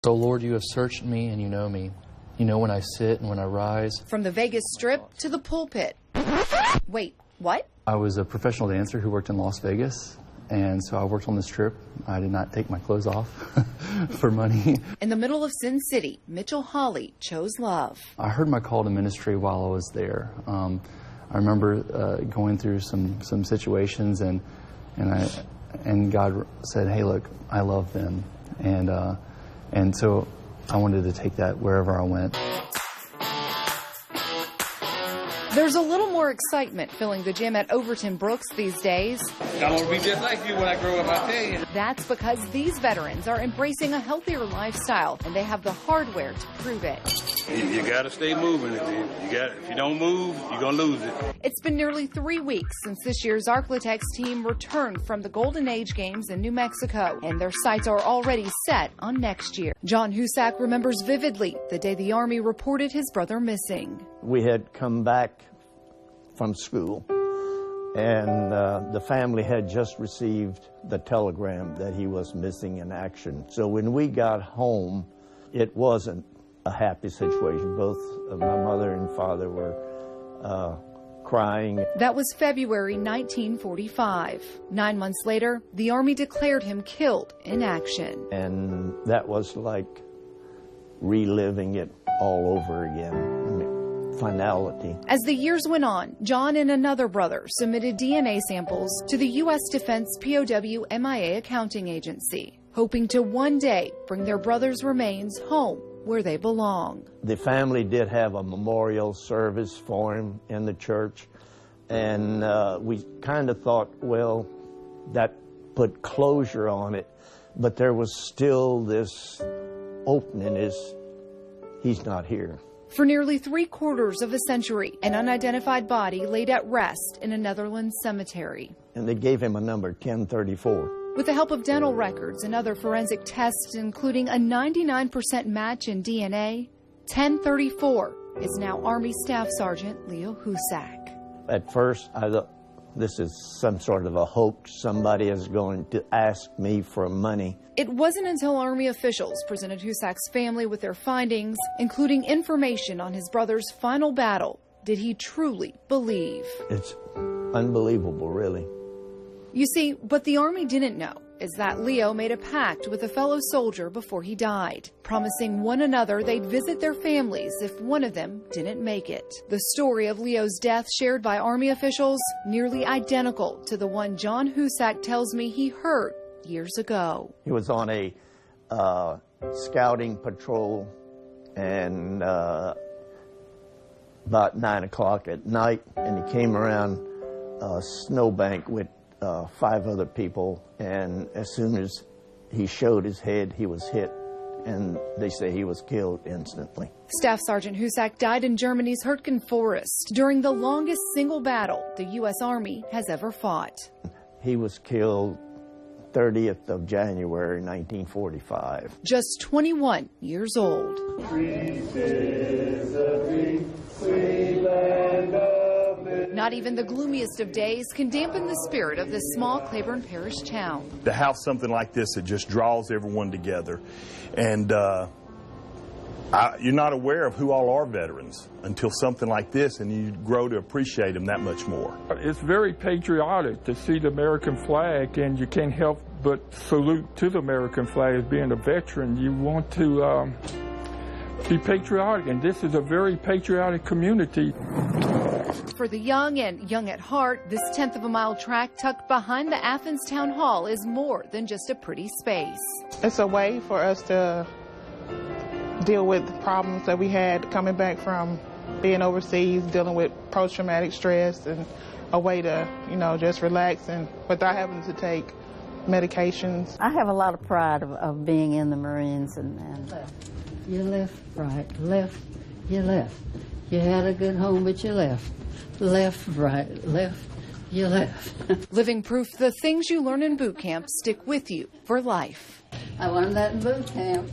So, Lord, you have searched me and you know me. You know when I sit and when I rise. From the Vegas Strip to the pulpit. Wait, what? I was a professional dancer who worked in Las Vegas, and so I worked on this trip. I did not take my clothes off for money. In the middle of Sin City, Mitchell Hawley chose love. I heard my call to ministry while I was there. I remember going through some situations, and God said, "Hey, look, I love them," and so I wanted to take that wherever I went. There's a little more excitement filling the gym at Overton Brooks these days. I want to be just like you when I grow up, I tell you. That's because these veterans are embracing a healthier lifestyle, and they have the hardware to prove it. You got to stay moving. If you don't move, you're going to lose it. It's been nearly 3 weeks since this year's ArkLaTex team returned from the Golden Age Games in New Mexico, and their sights are already set on next year. John Husak remembers vividly the day the Army reported his brother missing. We had come back from school, and the family had just received the telegram that he was missing in action. So when we got home, it wasn't a happy situation. Both my mother and father were crying. That was February 1945. 9 months later, the Army declared him killed in action. And that was like reliving it all over again. Finality. As the years went on, John and another brother submitted DNA samples to the U.S. Defense POW MIA Accounting Agency, hoping to one day bring their brother's remains home where they belong. The family did have a memorial service for him in the church, and we kind of thought, well, that put closure on it, but there was still this opening, he's not here. For nearly 3/4 of a century, an unidentified body laid at rest in a Netherlands cemetery. And they gave him a number, 1034. With the help of dental records and other forensic tests, including a 99% match in DNA, 1034 is now Army Staff Sergeant Leo Husak. At first, I thought, this is some sort of a hoax. Somebody is going to ask me for money. It wasn't until Army officials presented Husak's family with their findings, including information on his brother's final battle, did he truly believe. It's unbelievable, really. You see, what the Army didn't know is that Leo made a pact with a fellow soldier before he died, promising one another they'd visit their families if one of them didn't make it. The story of Leo's death shared by Army officials, nearly identical to the one John Husak tells me he heard years ago. He was on a scouting patrol, and about 9 o'clock at night, and he came around a snowbank with 5 other people, and as soon as he showed his head, he was hit, and they say he was killed instantly. Staff Sergeant Husak died in Germany's Hürtgen Forest during the longest single battle the U.S. Army has ever fought. He was killed 30th of January, 1945. Just 21 years old. Not even the gloomiest of days can dampen the spirit of this small Claiborne Parish town. To have something like this, it just draws everyone together. And you're not aware of who all are veterans until something like this, and you grow to appreciate them that much more. It's very patriotic to see the American flag, and you can't help but salute to the American flag. As being a veteran, you want to be patriotic, and this is a very patriotic community. For the young and young at heart, this 1/10 of a mile track tucked behind the Athens Town Hall is more than just a pretty space. It's a way for us to deal with the problems that we had coming back from being overseas, dealing with post-traumatic stress, and a way to, just relax and without having to take medications. I have a lot of pride of being in the Marines, and you left, right, left, you left. You had a good home, but you left. Left, right, left, you left. Living proof the things you learn in boot camp stick with you for life. I learned that in boot camp.